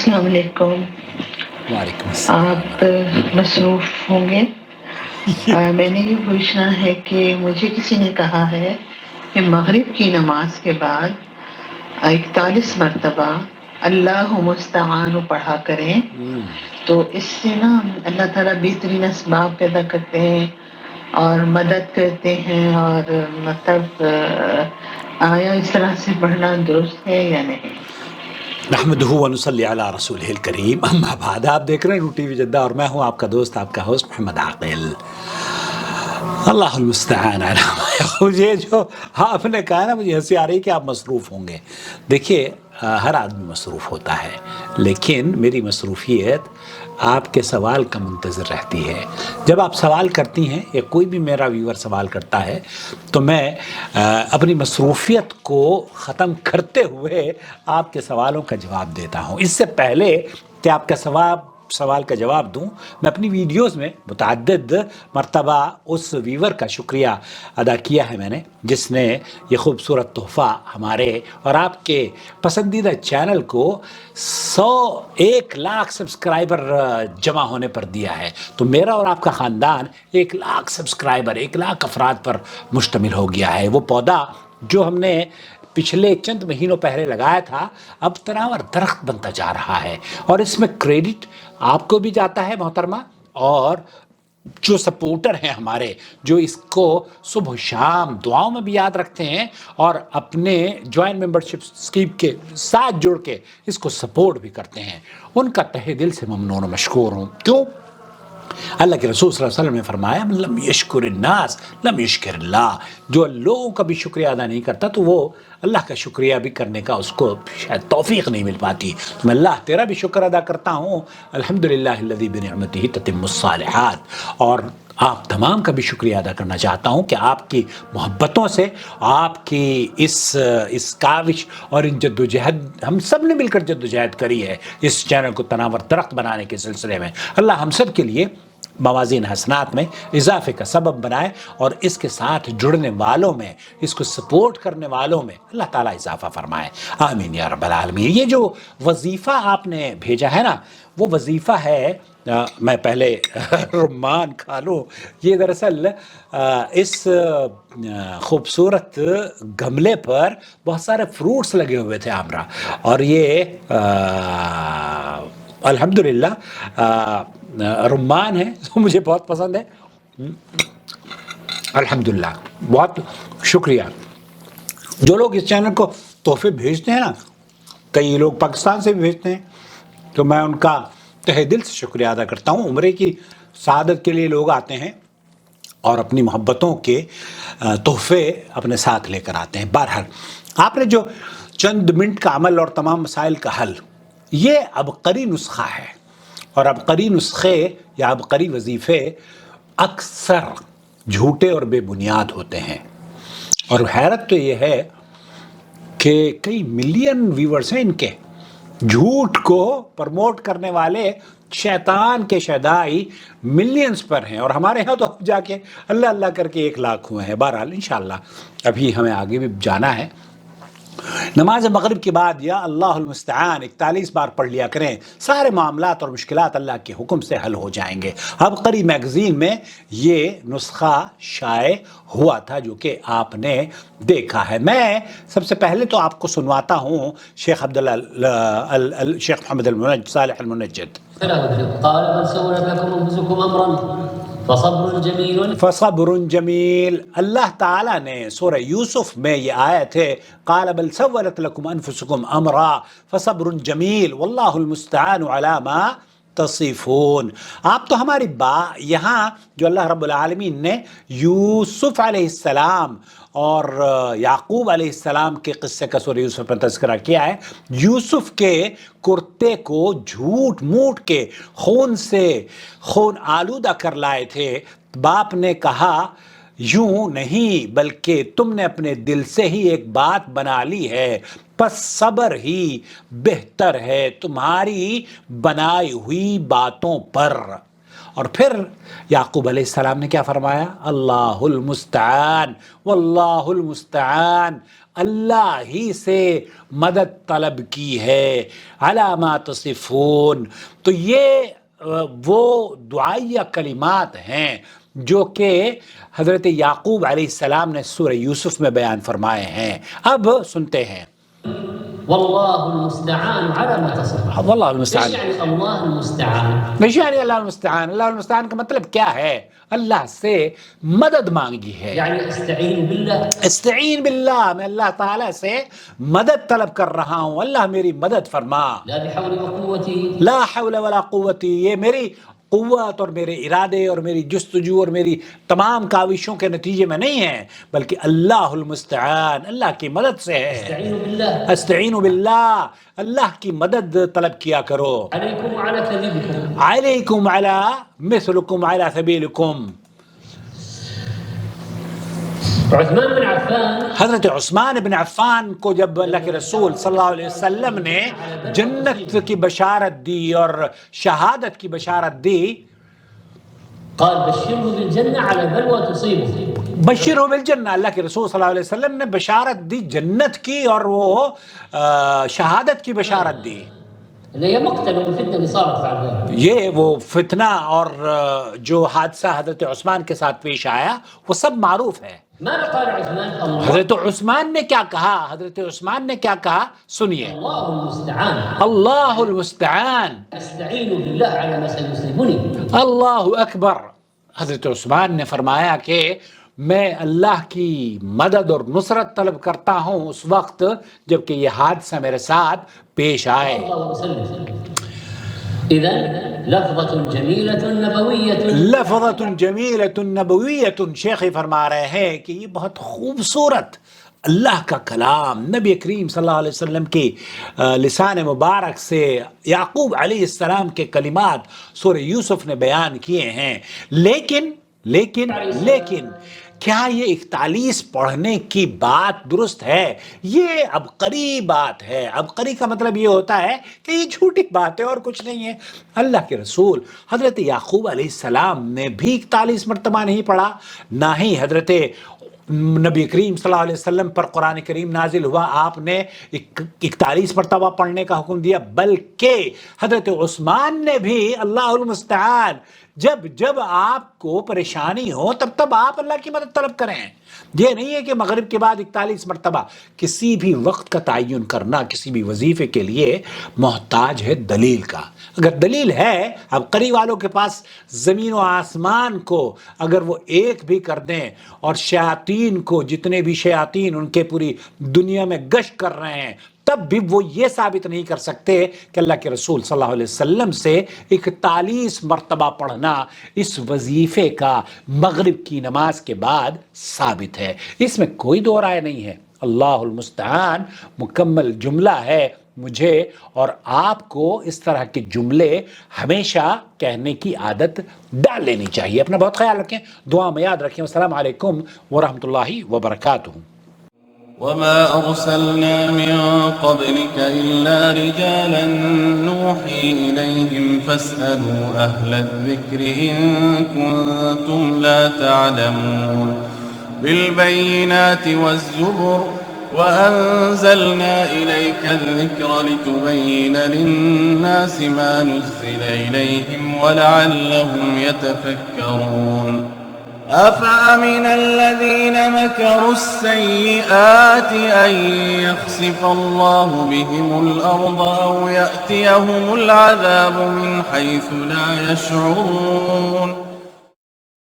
السلام علیکم. وعلیکم السلام. آپ مصروف ہوں گے. میں نے یہ پوچھنا ہے کہ مجھے کسی نے کہا ہے کہ مغرب کی نماز کے بعد 41 مرتبہ اللہ مستعان پڑھا کریں، تو اس سے نا اللہ تعالیٰ بہترین اسباب پیدا کرتے ہیں اور مدد کرتے ہیں، اور مطلب آیا اس طرح سے پڑھنا درست ہے یا نہیں؟ نحمدہ ونصلی علی رسولہ الکریم، اما بعد. آپ دیکھ رہے ہیں ٹی وی جدہ اور میں ہوں آپ کا دوست، آپ کا ہوسٹ محمد عاقل. اللہ المستعان علی ما یقول. یہ جو آپ نے کہا نا، مجھے ہنسی آ رہی کہ آپ مصروف ہوں گے. دیکھیے، ہر آدمی مصروف ہوتا ہے، لیکن میری مصروفیت آپ کے سوال کا منتظر رہتی ہے. جب آپ سوال کرتی ہیں یا کوئی بھی میرا ویور سوال کرتا ہے تو میں اپنی مصروفیت کو ختم کرتے ہوئے آپ کے سوالوں کا جواب دیتا ہوں. اس سے پہلے کہ آپ کا سوال کا جواب دوں، میں اپنی ویڈیوز میں متعدد مرتبہ اس ویور کا شکریہ ادا کیا ہے میں نے، جس نے یہ خوبصورت تحفہ ہمارے اور آپ کے پسندیدہ چینل کو 1 لاکھ سبسکرائبر جمع ہونے پر دیا ہے. تو میرا اور آپ کا خاندان 1 لاکھ سبسکرائبر، 1 لاکھ افراد پر مشتمل ہو گیا ہے. وہ پودا جو ہم نے پچھلے چند مہینوں پہلے لگایا تھا، اب تناور درخت بنتا جا رہا ہے، اور اس میں کریڈٹ آپ کو بھی جاتا ہے محترمہ، اور جو سپورٹر ہیں ہمارے، جو اس کو صبح و شام دعاؤں میں بھی یاد رکھتے ہیں اور اپنے جوائنٹ ممبرشپ اسکیم کے ساتھ جڑ کے اس کو سپورٹ بھی کرتے ہیں، ان کا تہہ دل سے ممنون و مشکور ہوں. کیوں؟ اللہ کے رسول صلی اللہ علیہ وسلم نے فرمایا لم یشکر الناس لم یشکر اللہ. جو لوگوں کا بھی شکریہ ادا نہیں کرتا تو وہ اللہ کا شکریہ بھی کرنے کا اس کو شاید توفیق نہیں مل پاتی. تو میں اللہ تیرا بھی شکر ادا کرتا ہوں، الحمدللہ الذی بنعمتہ تتم الصالحات. اور آپ تمام کا بھی شکریہ ادا کرنا چاہتا ہوں کہ آپ کی محبتوں سے، آپ کی اس کاوش اور ان جد و جہد، ہم سب نے مل کر جد و جہد کری ہے اس چینل کو تناور درخت بنانے کے سلسلے میں. اللہ ہم سب کے لیے موازین حسنات میں اضافے کا سبب بنائے، اور اس کے ساتھ جڑنے والوں میں، اس کو سپورٹ کرنے والوں میں اللہ تعالیٰ اضافہ فرمائے. آمین یا رب العالمین. یہ جو وظیفہ آپ نے بھیجا ہے نا، وہ وظیفہ ہے، میں پہلے رمان کھا لوں. یہ دراصل اس خوبصورت گملے پر بہت سارے فروٹس لگے ہوئے تھے آمرا، اور یہ الحمدللہ رمان ہے، مجھے بہت پسند ہے. الحمدللہ، بہت شکریہ. جو لوگ اس چینل کو تحفے بھیجتے ہیں نا، کئی لوگ پاکستان سے بھی بھیجتے ہیں، تو میں ان کا تہ دل سے شکریہ ادا کرتا ہوں. عمرے کی سعادت کے لیے لوگ آتے ہیں اور اپنی محبتوں کے تحفے اپنے ساتھ لے کر آتے ہیں. بہرحال آپ نے جو چند منٹ کا عمل اور تمام مسائل کا حل، یہ عبقری نسخہ ہے، اور عبقری نسخے یا عبقری وظیفے اکثر جھوٹے اور بے بنیاد ہوتے ہیں. اور حیرت تو یہ ہے کہ کئی ملین ویورز ہیں ان کے، جھوٹ کو پرموٹ کرنے والے شیطان کے شیدائی ملینز پر ہیں، اور ہمارے ہاں تو جا کے اللہ اللہ کر کے 1 لاکھ ہوئے ہیں. بہرحال انشاءاللہ ابھی ہمیں آگے بھی جانا ہے. نماز مغرب کے بعد یا اللہ المستعان 41 بار پڑھ لیا کریں، سارے معاملات اور مشکلات اللہ کے حکم سے حل ہو جائیں گے. عبقری میگزین میں یہ نسخہ شائع ہوا تھا جو کہ آپ نے دیکھا ہے. میں سب سے پہلے تو آپ کو سنواتا ہوں شیخ شیخ محمد صالح المنجد. قال بل سولت لكم انفسكم امرا فصبر جمیل. اللہ تعالیٰ نے سورہ یوسف میں یہ آیت ہے، قال بل سولت لكم انفسكم امرا فصبر جمیل واللہ المستعان علی ما تصفون. آپ تو ہماری یہاں جو اللہ رب العالمین نے یوسف علیہ السلام اور یعقوب علیہ السلام کے قصے کا سورہ یوسف پر تذکرہ کیا ہے. یوسف کے کرتے کو جھوٹ موٹ کے خون آلودہ کر لائے تھے. باپ نے کہا یوں نہیں، بلکہ تم نے اپنے دل سے ہی ایک بات بنا لی ہے، پس صبر ہی بہتر ہے تمہاری بنائی ہوئی باتوں پر. اور پھر یعقوب علیہ السلام نے کیا فرمایا؟ اللہ المستعان واللہ المستعان اللہ ہی سے مدد طلب کی ہے، علی ما تصفون۔ تو یہ وہ دعائیہ کلمات ہیں جو کہ حضرت یعقوب علیہ السلام نے سورہ یوسف میں بیان فرمائے ہیں۔ اب سنتے ہیں۔ واللہ المستعان علی ما تصفون۔ واللہ المستعان، ايش يعني اللہ المستعان؟ نہیں یعنی اللہ المستعان، اللہ المستعان کا مطلب کیا ہے؟ اللہ سے مدد مانگی ہے، يعني استعین باللہ، استعین باللہ، میں اللہ تعالیٰ سے مدد طلب کر رہا ہوں، اللہ میری مدد فرما۔ لا بحول وقوتی، لا حول ولا قوتی، یہ میری قوت اور میرے ارادے اور میری جستجو اور میری تمام کاوشوں کے نتیجے میں نہیں ہے، بلکہ اللہ المستعان، اللہ کی مدد سے ہے۔ استعین باللہ، استعین باللہ، اللہ کی مدد طلب کیا کرو۔ علیکم علی کذبکم، علیکم علی مثلکم علی سبیلکم۔ عثمان بن عفان حضرت عثمان بن عفان کو جب اللہ کے رسول صلی اللہ علیہ وسلم نے جنت کی بشارت دی اور شہادت کی بشارت دی، قال بشره بالجنة على بلوى تصيبه، بشر ہو بالجنہ، اللہ کے رسول صلی اللہ علیہ وسلم نے بشارت دی جنت کی اور وہ شہادت کی بشارت دی۔ اللي هي مقتل والفتنة اللي صارت بعد ذلك. یہ وہ فتنہ اور جو حادثہ حضرت عثمان کے ساتھ پیش آیا وہ سب معروف ہے۔ ماذا قال عثمان؟ الله حضرت عثمان نے کیا کہا؟ حضرت عثمان نے کیا کہا؟ سنیے۔ الله المستعان، اللہ المستعان، استعين بالله على ما سيصيبني. اللہ اکبر۔ حضرت عثمان نے فرمایا کہ میں اللہ کی مدد اور نصرت طلب کرتا ہوں اس وقت جب کہ یہ حادثہ میرے ساتھ پیش آئے۔ الله وسلم. إذن لفظة جميلة نبوية، لفظۃ جمیلۃ نبویۃ، شیخ فرما رہے ہیں کہ یہ بہت خوبصورت اللہ کا کلام نبی کریم صلی اللہ علیہ وسلم کی لسان مبارک سے یعقوب علیہ السلام کے کلمات سورہ یوسف نے بیان کیے ہیں۔ لیکن لیکن لیکن کیا یہ 41 پڑھنے کی بات درست ہے؟ یہ عبقری بات ہے۔ عبقری کا مطلب یہ ہوتا ہے کہ یہ جھوٹی بات ہے اور کچھ نہیں ہے۔ اللہ کے رسول حضرت یعقوب علیہ السلام نے بھی 41 مرتبہ نہیں پڑھا، نہ ہی حضرت نبی کریم صلی اللہ علیہ وسلم پر قرآن کریم نازل ہوا آپ نے 41 مرتبہ پڑھنے کا حکم دیا، بلکہ حضرت عثمان نے بھی اللہ المستعان، جب آپ کو پریشانی ہو تب آپ اللہ کی مدد طلب کریں۔ یہ نہیں ہے کہ مغرب کے بعد 41 مرتبہ، کسی بھی وقت کا تعین کرنا کسی بھی وظیفے کے لیے محتاج ہے دلیل کا۔ اگر دلیل ہے، عبقری والوں کے پاس زمین و آسمان کو اگر وہ ایک بھی کر دیں اور شیاطین کو، جتنے بھی شیاطین ان کے پوری دنیا میں گشت کر رہے ہیں، تب بھی وہ یہ ثابت نہیں کر سکتے کہ اللہ کے رسول صلی اللہ علیہ وسلم سے 41 مرتبہ پڑھنا اس وظیفے کا مغرب کی نماز کے بعد ثابت ہے۔ اس میں کوئی دو رائے نہیں ہے۔ اللہ المستعان مکمل جملہ ہے۔ مجھے اور آپ کو اس طرح کے جملے ہمیشہ کہنے کی عادت ڈال لینی چاہیے۔ اپنا بہت خیال رکھیں، دعا میں یاد رکھیں۔ السلام علیکم ورحمۃ اللہ وبرکاتہ۔ وما أرسلنا من قبلك إلا رجالا نوحي إليهم فاسألوا أهل الذكر إن كنتم لا تعلمون بالبينات والزبر وأنزلنا إليك الذكر لتبين للناس ما نزل إليهم ولعلهم يتفكرون أفأمن الذين مكروا السيئات أن يخسف الله بهم الأرض أو يأتيهم العذاب من حيث لا يشعرون